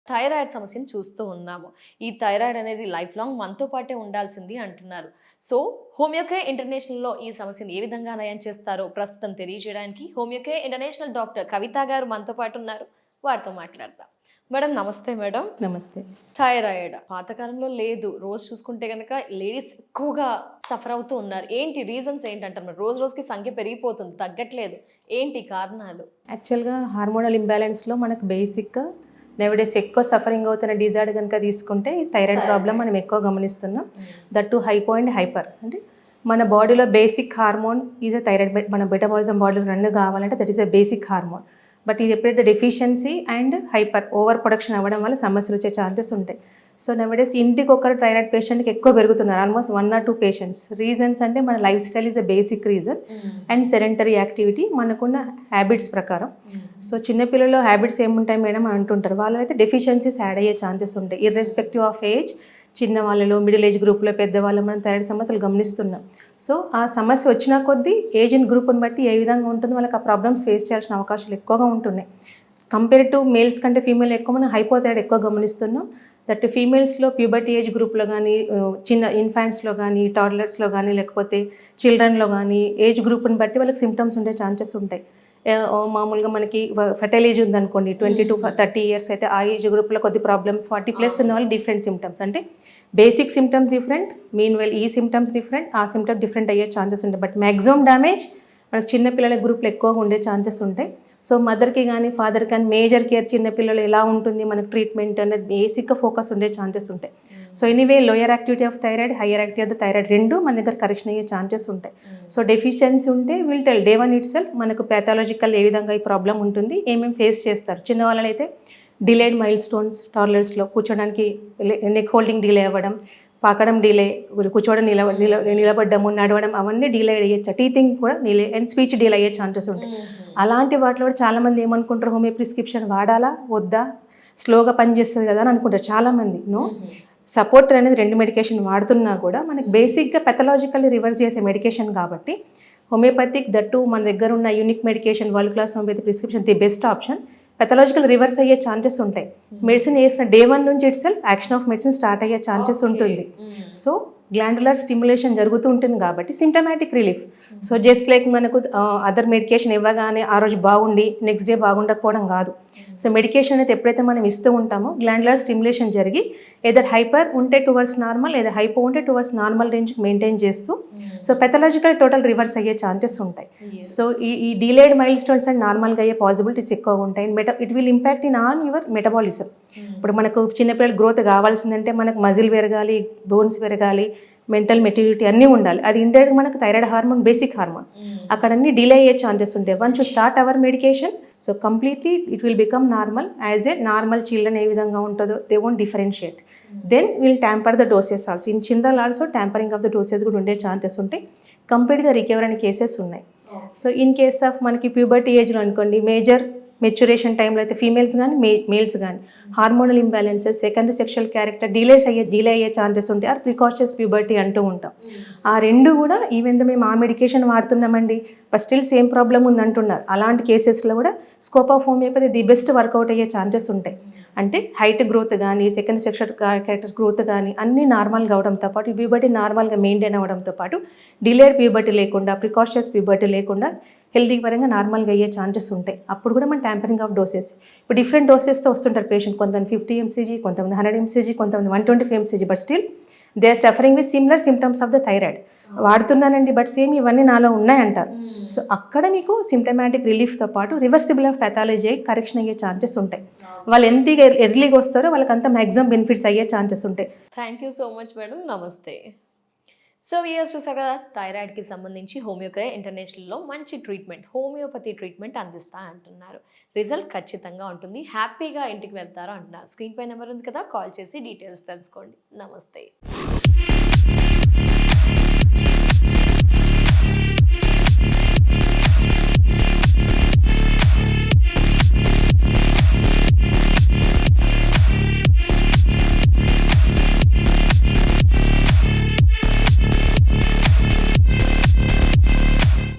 Thyroid సమస్యను చూస్తూ ఉన్నాము. ఈ థైరాయిడ్ అనేది లైఫ్ లాంగ్ మనతో పాటే ఉండాల్సింది అంటున్నారు. సో, హోమియోకేర్ ఇంటర్నేషనల్‌లో ఈ సమస్యను ఏ విధంగా నయం చేస్తారో ప్రస్తుతం తెలియజేయడానికి హోమియోకేర్ ఇంటర్నేషనల్ డాక్టర్ కవిత గారు మనతో పాటు ఉన్నారు. వారితో మాట్లాడదాం. మేడం నమస్తే మేడం. నమస్తే. థైరాయిడ్ పాతకాలంలో లేదు. రోజు చూసుకుంటే గనక లేడీస్ ఎక్కువగా సఫర్ అవుతూ ఉన్నారు. ఏంటి రీజన్స్ ఏంటంటారు? మరి రోజు రోజుకి సంఖ్య పెరిగిపోతుంది, తగ్గట్లేదు. ఏంటి కారణాలు? యాక్చువల్‌గా హార్మోనల్ ఇంబాలెన్స్‌లో మనకు బేసిక్‌గా నౌడేస్ ఎక్కువ సఫరింగ్ అవుతున్న డిజార్డ్ కనుక తీసుకుంటే థైరాయిడ్ ప్రాబ్లం మనం ఎక్కువ గమనిస్తున్నాం. That to hypo and hyper. అంటే మన బాడీలో basic hormone is a thyroid. మన మెటబాలిజం బాడీలో రన్ కావాలంటే that is a basic hormone. But ఇది ఎప్పుడైతే deficiency and hyper over production అవ్వడం వల్ల సమస్యలు వచ్చే ఛాన్సెస్ ఉంటాయి. సో నౌడేస్ ఇంటికి ఒకరు థైరాయిడ్ పేషెంట్కి ఎక్కువ పెరుగుతున్నారు. Almost 1 or 2 patients. రీజన్స్ అంటే మన life style is a basic reason and sedentary activity మనకున్న హ్యాబిట్స్ ప్రకారం. సో చిన్నపిల్లల్లో హ్యాబిట్స్ ఏముంటాయి మేడం అని అంటుంటారు. వాళ్ళైతే డెఫిషియన్సీస్ యాడ్ అయ్యే ఛాన్సెస్ ఉంటాయి. ఇర్రెస్పెక్టివ్ ఆఫ్ ఏజ్, చిన్న వాళ్ళలో, మిడిల్ ఏజ్ గ్రూప్లో, పెద్దవాళ్ళు మనం థైరాయిడ్ సమస్యలు గమనిస్తున్నాం. సో ఆ సమస్య వచ్చిన కొద్దీ ఏజ్ అండ్ గ్రూప్ని బట్టి ఏ విధంగా ఉంటుందో వాళ్ళకి ఆ ప్రాబ్లమ్స్ ఫేస్ చేయాల్సిన అవకాశాలు ఎక్కువగా ఉంటున్నాయి. కంపేర్ టు మేల్స్ కంటే ఫీమేల్ ఎక్కువ మనం హైపోథైరాయిడ్ ఎక్కువ గమనిస్తున్నాం. దట్ ఫీమేల్స్లో ప్యూబర్టీ ఏజ్ గ్రూప్లో కానీ, చిన్న ఇన్ఫాంట్స్లో కానీ, టాడ్లర్స్లో కానీ, లేకపోతే చిల్డ్రన్లో కానీ ఏజ్ గ్రూప్ని బట్టి వాళ్ళకి సిమ్టమ్స్ ఉండే ఛాన్సెస్ ఉంటాయి. మామూలుగా మనకి ఫెటైల్ ఏజ్ ఉందనుకోండి 20 to 30 years అయితే ఆ ఏజ్ గ్రూప్లో కొద్ది ప్రాబ్లమ్స్, 40+ ఉన్న వాళ్ళు డిఫరెంట్ సిమ్టమ్స్. అంటే basic symptoms different, mean well ఈ సిమ్టమ్స్ డిఫరెంట్, ఆ సిమ్టమ్స్ డిఫరెంట్ అయ్యే ఛాన్సెస్ ఉంటాయి. బట్ మ్యాక్సిమం డ్యామేజ్ మనకు చిన్నపిల్లల గ్రూప్లో ఎక్కువగా ఉండే ఛాన్సెస్ ఉంటాయి. సో మదర్కి కానీ ఫాదర్కి కానీ మేజర్ కేర్ చిన్నపిల్లలు ఎలా ఉంటుంది మనకు ట్రీట్మెంట్ అనేది బేసిక్గా ఫోకస్ ఉండే ఛాన్సెస్ ఉంటాయి. So anyway lower activity of thyroid, higher activity of the thyroid రెండు మన దగ్గర కరెక్షన్ అయ్యే ఛాన్సెస్ ఉంటాయి. సో డెఫిషియన్సీ ఉంటే విల్ టెల్ డే 1 itself మనకు ప్యాథాలజికల్ ఏ విధంగా ఈ ప్రాబ్లం ఉంటుంది, ఏమేమి ఫేస్ చేస్తారు. చిన్న వాళ్ళైతే డిలేడ్ మైల్ స్టోన్స్, టార్లర్స్లో కూర్చోడానికి నెక్ హోల్డింగ్ డిలే అవ్వడం, పాకడం డిలే, కూర్చోవడం నిలబడ్డము, నడవడం అవన్నీ డిలే అయ్యే, టీథింగ్ కూడా డిలే అండ్ స్పీచ్ డిలే అయ్యే ఛాన్సెస్ ఉంటాయి. అలాంటి వాటిలో కూడా చాలామంది ఏమనుకుంటారు, హోమియో ప్రిస్క్రిప్షన్ వాడాలా వద్దా, స్లోగా పనిచేస్తుంది కదా అని అనుకుంటారు చాలామంది. నో, సపోర్టర్ అనేది 2 మెడికేషన్ వాడుతున్నా కూడా మనకి బేసిక్గా పెథలాజికల్లీ రివర్స్ చేసే మెడికేషన్ కాబట్టి హోమియోపతిక్ దట్టు మన దగ్గర ఉన్న unique medication world class homeopathy prescription the best option. Pathological reverse అయ్యే ఛాన్సెస్ ఉంటాయి. మెడిసిన్ వేసిన డే 1 నుంచి itself action of medicine start అయ్యే ఛాన్సెస్ ఉంటుంది. సో గ్లాండులర్ స్టిమ్యులేషన్ జరుగుతూ ఉంటుంది కాబట్టి symptomatic relief. So just like మనకు అదర్ మెడికేషన్ ఇవ్వగానే ఆ రోజు బాగుండి నెక్స్ట్ డే బాగుండకపోవడం కాదు. సో మెడికేషన్ అయితే ఎప్పుడైతే మనం ఇస్తూ ఉంటామో గ్లాండులర్ స్టిమ్యులేషన్ జరిగి ఏదర్ హైపర్ ఉంటే టువర్డ్స్ నార్మల్, లేదా హైపో ఉంటే టువర్డ్స్ నార్మల్ రేంజ్కి మెయింటైన్ చేస్తూ సో పెథలాజికల్ టోటల్ రివర్స్ అయ్యే ఛాన్సెస్ ఉంటాయి. సో ఈ డిలేడ్ మైల్ స్టోన్స్ అండ్ నార్మల్గా అయ్యే పాసిబిలిటీస్ ఎక్కువ ఉంటాయి. It will impact in on your metabolism. ఇప్పుడు మనకు చిన్నపిల్లల గ్రోత్ కావాల్సిందంటే మనకు మజిల్ పెరగాలి, బోన్స్ పెరగాలి, మెంటల్ మెచ్యూరిటీ అన్నీ ఉండాలి. అది ఇండైరెక్ట్ మనకు థైరాయిడ్ హార్మోన్ బేసిక్ హార్మోన్. అక్కడ అన్ని డిలే అయ్యే ఛాన్సెస్ ఉంటాయి. Once you start our medication so completely it will become normal as a normal children ఏ విధంగా ఉంటుందో they won't differentiate. Then will tamper the doses also. In children also tampering of the doses కూడా ఉండే chances ఉంటాయి. కంప్లీట్గా recover అనే cases ఉన్నాయి. So in case of మనకి ప్యూబర్టీ ఏజ్లో అనుకోండి, మేజర్ మెచ్యురేషన్ టైంలో అయితే ఫీమేల్స్ కానీ మేల్స్ కానీ hormonal imbalances, secondary sexual character delay అయ్యే ఛాన్సెస్ ఉంటాయి. ఆర్ ప్రికాషన్స్ ప్యూబర్టీ అంటూ ఉంటాం. ఆ రెండు కూడా ఈవెన్ దో మేము ఆ మెడికేషన్ వాడుతున్నామండి బట్ స్టిల్ సేమ్ ప్రాబ్లం ఉంది అంటున్నారు. అలాంటి కేసెస్లో కూడా scope of homeopathy the best work out అయ్యే ఛాన్సెస్ ఉంటాయి. అంటే హైట్ గ్రోత్ కానీ, సెకండరీ సెక్షువల్ క్యారెక్టర్ గ్రోత్ కానీ అన్నీ నార్మల్గా అవడంతో పాటు ప్యూబర్టీ నార్మల్గా మెయింటైన్ అవ్వడంతో పాటు డిలేడ్ ప్యూబర్టీ లేకుండా, ప్రికాషన్స్ ప్యూబర్టీ లేకుండా హెల్తీ పరంగా నార్మల్గా అయ్యే ఛాన్సెస్ ఉంటాయి. అప్పుడు కూడా మన ట్యాంపరింగ్ ఆఫ్ డోసెస్ ఇప్పుడు డిఫరెంట్ డోసెస్తో వస్తుంటారు పేషెంట్. కొంతమంది 50 mcg, కొంతమంది 100 mcg, కొంతమంది 125 mcg. But still they are suffering with similar symptoms of the thyroid. వాడుతున్నానండి బట్ సేమ్ ఇవన్నీ నాలో ఉన్నాయంటారు. సో అక్కడ మీకు సిమ్టమాటిక్ రిలీఫ్తో పాటు రివర్సిబుల్ ఆఫ్ పెథాలజీ కరెక్షన్ అయ్యే ఛాన్సెస్ ఉంటాయి. వాళ్ళు ఎంత ఎర్లీగా వస్తారో వాళ్ళకి అంత మ్యాక్సిమం బెనిఫిట్స్ అయ్యే ఛాన్సెస్ ఉంటాయి. Thank you so much madam. నమస్తే. సో ఇయర్స్ చూసాక థైరాయిడ్కి సంబంధించి హోమియోకేర్ ఇంటర్నేషనల్లో మంచి ట్రీట్మెంట్, హోమియోపతి ట్రీట్మెంట్ అందిస్తా అంటున్నారు. రిజల్ట్ ఖచ్చితంగా ఉంటుంది, హ్యాపీగా ఇంటికి వెళ్తారు అంటున్నారు. స్క్రీన్ పై నెంబర్ ఉంది కదా, కాల్ చేసి డీటెయిల్స్ తెలుసుకోండి. నమస్తే.